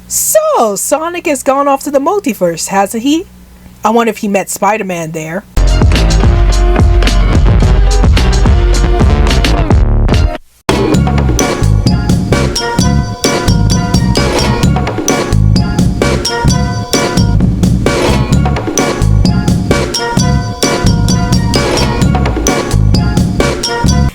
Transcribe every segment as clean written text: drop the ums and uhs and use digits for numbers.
So, Sonic has gone off to the multiverse, hasn't he? I wonder if he met Spider-Man there.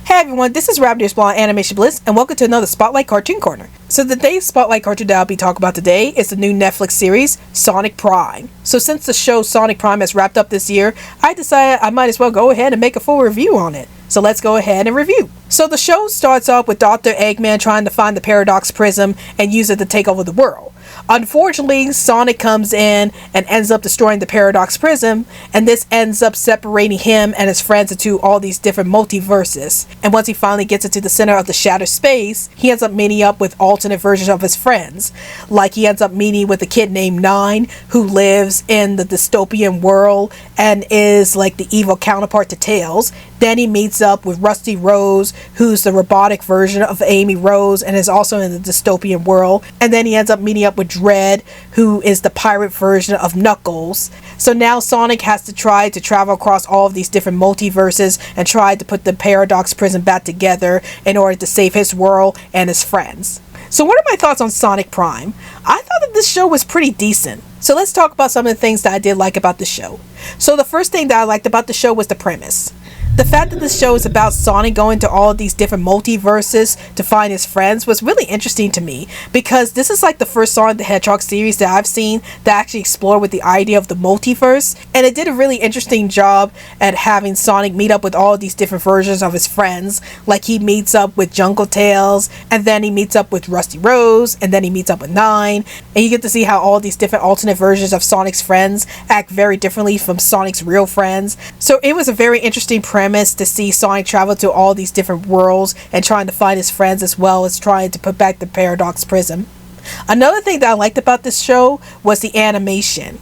Hey everyone, this is Raptor's Blonde Animation Bliss, and welcome to another Spotlight Cartoon Corner. So today's Spotlight cartoon that I'll be talking about today is the new Netflix series, Sonic Prime. So since the show Sonic Prime has wrapped up this year, I decided I might as well go ahead and make a full review on it. So let's go ahead and review. So the show starts off with Dr. Eggman trying to find the Paradox Prism and use it to take over the world. Unfortunately, Sonic comes in and ends up destroying the Paradox Prism, and this ends up separating him and his friends into all these different multiverses. And once he finally gets into the center of the shattered space, he ends up meeting up with alternate versions of his friends. Like he ends up meeting with a kid named Nine, who lives in the dystopian world and is like the evil counterpart to Tails. Then he meets up with Rusty Rose, who's the robotic version of Amy Rose and is also in the dystopian world. And then he ends up meeting up with Dread, who is the pirate version of Knuckles. So now Sonic has to try to travel across all of these different multiverses and try to put the Paradox Prism back together in order to save his world and his friends. So what are my thoughts on Sonic Prime? I thought that this show was pretty decent. So let's talk about some of the things that I did like about the show. So the first thing that I liked about the show was the premise. The fact that this show is about Sonic going to all of these different multiverses to find his friends was really interesting to me, because this is like the first Sonic the Hedgehog series that I've seen that actually explored with the idea of the multiverse, and it did a really interesting job at having Sonic meet up with all of these different versions of his friends. Like he meets up with Jungle Tails, and then he meets up with Rusty Rose, and then he meets up with Nine, and you get to see how all these different alternate versions of Sonic's friends act very differently from Sonic's real friends. So it was a very interesting premise to see Sonic travel to all these different worlds and trying to find his friends, as well as trying to put back the Paradox Prism. Another thing that I liked about this show was the animation.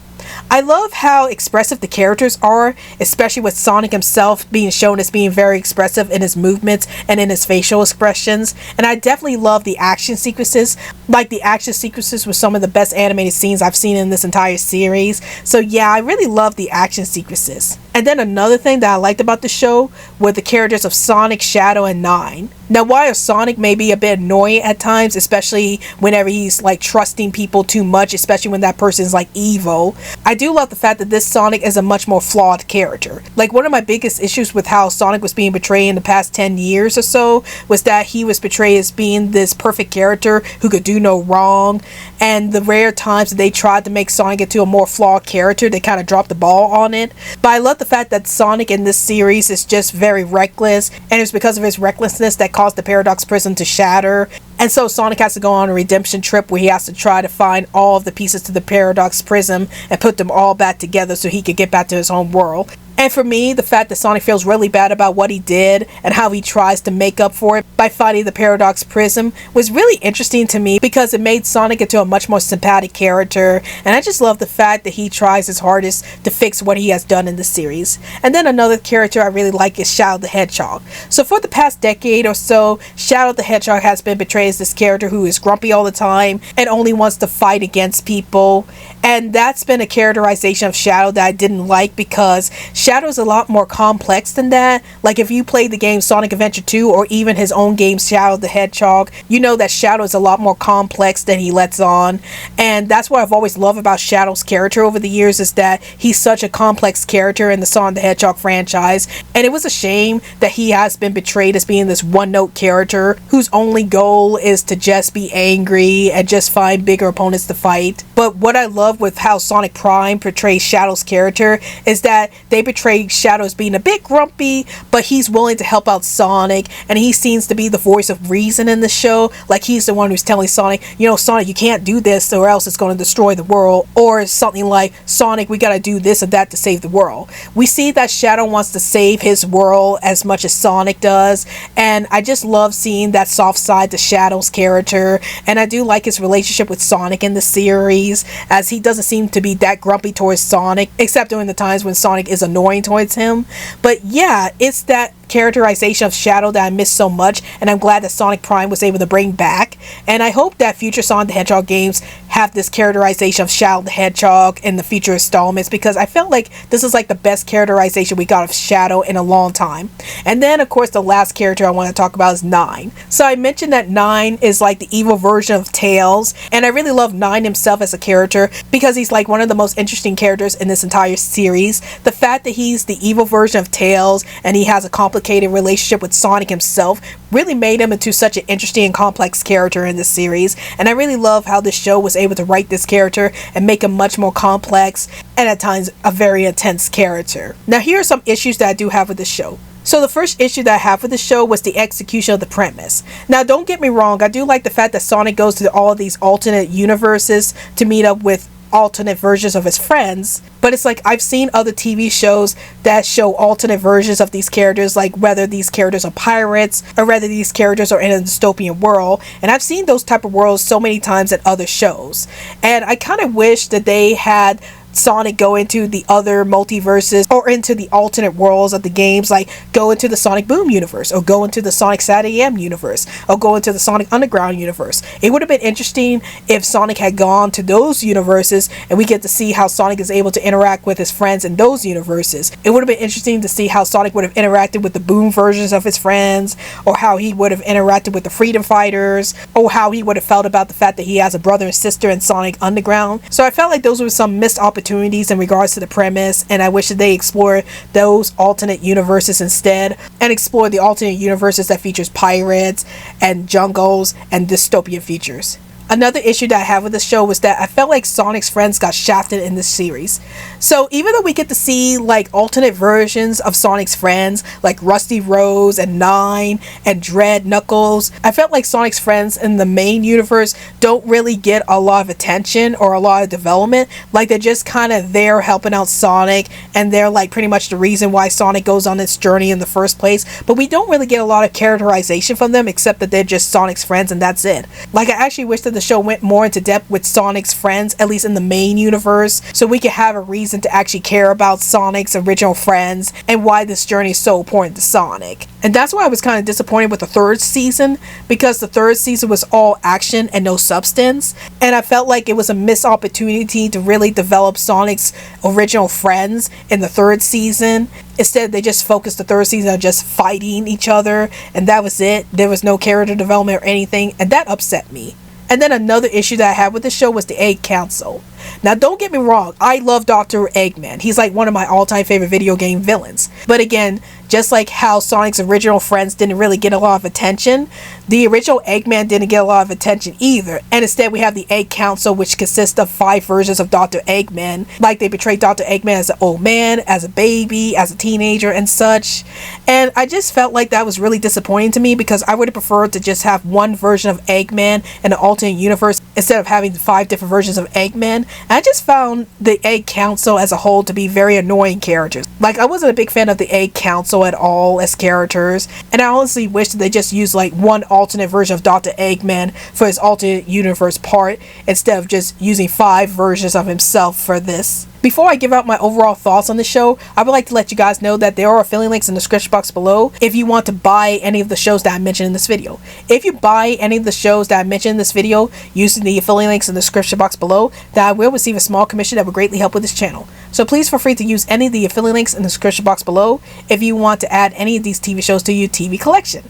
I love how expressive the characters are, especially with Sonic himself being shown as being very expressive in his movements and in his facial expressions. And I definitely love the action sequences. Like the action sequences were some of the best animated scenes I've seen in this entire series. So yeah, I really love the action sequences. And then another thing that I liked about the show were the characters of Sonic, Shadow, and Nine. Now, while Sonic may be a bit annoying at times, especially whenever he's like trusting people too much, especially when that person's like evil, I do love the fact that this Sonic is a much more flawed character. Like, one of my biggest issues with how Sonic was being portrayed in the past 10 years or so was that he was portrayed as being this perfect character who could do no wrong, and the rare times that they tried to make Sonic into a more flawed character, they kind of dropped the ball on it. But I love the fact that Sonic in this series is just very reckless, and it's because of his recklessness that caused the Paradox Prism to shatter. And so Sonic has to go on a redemption trip where he has to try to find all of the pieces to the Paradox Prism and put them all back together so he could get back to his home world. And for me, the fact that Sonic feels really bad about what he did and how he tries to make up for it by finding the Paradox Prism was really interesting to me, because it made Sonic into a much more sympathetic character, and I just love the fact that he tries his hardest to fix what he has done in the series. And then another character I really like is Shadow the Hedgehog. So for the past decade or so, Shadow the Hedgehog has been portrayed as this character who is grumpy all the time and only wants to fight against people, and that's been a characterization of Shadow that I didn't like, because Shadow is a lot more complex than that. Like, if you played the game Sonic Adventure 2 or even his own game Shadow the Hedgehog, you know that Shadow is a lot more complex than he lets on. And that's what I've always loved about Shadow's character over the years, is that he's such a complex character in the Sonic the Hedgehog franchise. And it was a shame that he has been portrayed as being this one-note character whose only goal is to just be angry and just find bigger opponents to fight. But what I love with how Sonic Prime portrays Shadow's character is that they portray Shadow as being a bit grumpy, but he's willing to help out Sonic, and he seems to be the voice of reason in the show. Like, he's the one who's telling Sonic, you know, Sonic, you can't do this or else it's going to destroy the world, or something like, Sonic, we gotta do this and that to save the world. We see that Shadow wants to save his world as much as Sonic does, and I just love seeing that soft side to Shadow's character, and I do like his relationship with Sonic in the series, as he doesn't seem to be that grumpy towards Sonic, except during the times when Sonic is annoying towards him. But yeah, it's that characterization of Shadow that I missed so much, and I'm glad that Sonic Prime was able to bring back. And I hope that future Sonic the Hedgehog games have this characterization of Shadow the Hedgehog in the future installments, because I felt like this is like the best characterization we got of Shadow in a long time. And then of course the last character I want to talk about is Nine. So I mentioned that Nine is like the evil version of Tails, and I really love Nine himself as a character because he's like one of the most interesting characters in this entire series. The fact that he's the evil version of Tails and he has a complicated relationship with Sonic himself really made him into such an interesting and complex character in this series, and I really love how this show was able to write this character and make him much more complex and at times a very intense character. Now here are some issues that I do have with this show. So the first issue that I have with the show was the execution of the premise. Now don't get me wrong, I do like the fact that Sonic goes to all these alternate universes to meet up with alternate versions of his friends, but it's like I've seen other TV shows that show alternate versions of these characters, like whether these characters are pirates or whether these characters are in a dystopian world, and I've seen those type of worlds so many times in other shows, and I kind of wish that they had Sonic go into the other multiverses or into the alternate worlds of the games, like go into the Sonic Boom universe or go into the Sonic SatAM universe or go into the Sonic Underground universe. It would have been interesting if Sonic had gone to those universes and we get to see how Sonic is able to interact with his friends in those universes. It would have been interesting to see how Sonic would have interacted with the Boom versions of his friends, or how he would have interacted with the Freedom Fighters, or how he would have felt about the fact that he has a brother and sister in Sonic Underground. So I felt like those were some missed opportunities in regards to the premise, and I wish that they explore those alternate universes instead, and explore the alternate universes that features pirates and jungles and dystopian features. Another issue that I have with the show was that I felt like Sonic's friends got shafted in this series. So even though we get to see like alternate versions of Sonic's friends, like Rusty Rose and Nine and Dread Knuckles, I felt like Sonic's friends in the main universe don't really get a lot of attention or a lot of development. Like they're just kind of there helping out Sonic, and they're like pretty much the reason why Sonic goes on this journey in the first place, but we don't really get a lot of characterization from them except that they're just Sonic's friends and that's it. Like I actually wish that the show went more into depth with Sonic's friends, at least in the main universe, so we could have a reason to actually care about Sonic's original friends and why this journey is so important to Sonic. And that's why I was kind of disappointed with the third season, because the third season was all action and no substance, and I felt like it was a missed opportunity to really develop Sonic's original friends in the third season. Instead, they just focused the third season on just fighting each other, and that was it. There was no character development or anything, and that upset me. And then another issue that I had with the show was the Egg Council. Now don't get me wrong, I love Dr. Eggman. He's like one of my all-time favorite video game villains. But again, just like how Sonic's original friends didn't really get a lot of attention, the original Eggman didn't get a lot of attention either. And instead we have the Egg Council, which consists of 5 versions of Dr. Eggman. Like they portray Dr. Eggman as an old man, as a baby, as a teenager and such. And I just felt like that was really disappointing to me, because I would have preferred to just have one version of Eggman in an alternate universe instead of having 5 different versions of Eggman. And I just found the Egg Council as a whole to be very annoying characters. Like I wasn't a big fan of the Egg Council at all as characters, and I honestly wish that they just used like one alternate version of Dr. Eggman for his alternate universe part, instead of just using 5 versions of himself for this. Before I give out my overall thoughts on the show, I would like to let you guys know that there are affiliate links in the description box below if you want to buy any of the shows that I mentioned in this video. If you buy any of the shows that I mentioned in this video using the affiliate links in the description box below, then I will receive a small commission that would greatly help with this channel. So please feel free to use any of the affiliate links in the description box below if you want to add any of these TV shows to your TV collection.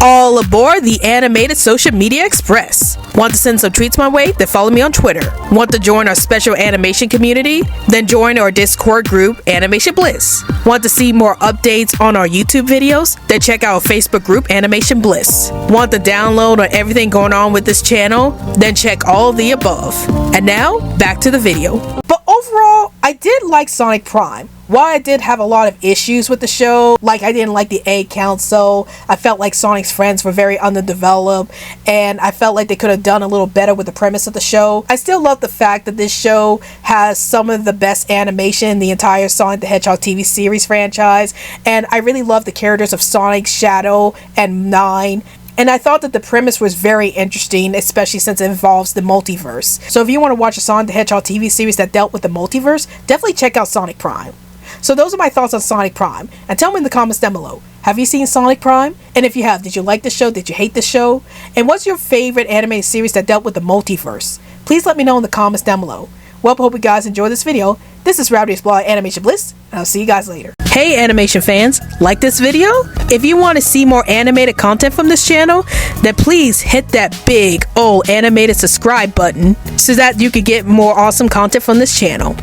All aboard the Animated Social Media Express. Want to send some tweets my way? Then follow me on Twitter. Want to join our special animation community? Then join our Discord group, Animation Bliss. Want to see more updates on our YouTube videos? Then check out our Facebook group, Animation Bliss. Want to download on everything going on with this channel? Then check all of the above. And now, back to the video. But overall, I did like Sonic Prime. While I did have a lot of issues with the show, like I didn't like the Egg Council, I felt like Sonic's friends were very underdeveloped, and I felt like they could have done a little better with the premise of the show. I still love the fact that this show has some of the best animation in the entire Sonic the Hedgehog TV series franchise, and I really love the characters of Sonic, Shadow, and Nine. and I thought that the premise was very interesting, especially since it involves the multiverse. So if you want to watch a Sonic the Hedgehog TV series that dealt with the multiverse, definitely check out Sonic Prime. So those are my thoughts on Sonic Prime, and tell me in the comments down below, have you seen Sonic Prime? And if you have, did you like the show? Did you hate the show? And what's your favorite animated series that dealt with the multiverse? Please let me know in the comments down below. Well, I hope you guys enjoyed this video. This is Rowdy's Blog Animation Bliss, and I'll see you guys later. Hey animation fans, like this video? If you want to see more animated content from this channel, then please hit that big old animated subscribe button so that you can get more awesome content from this channel.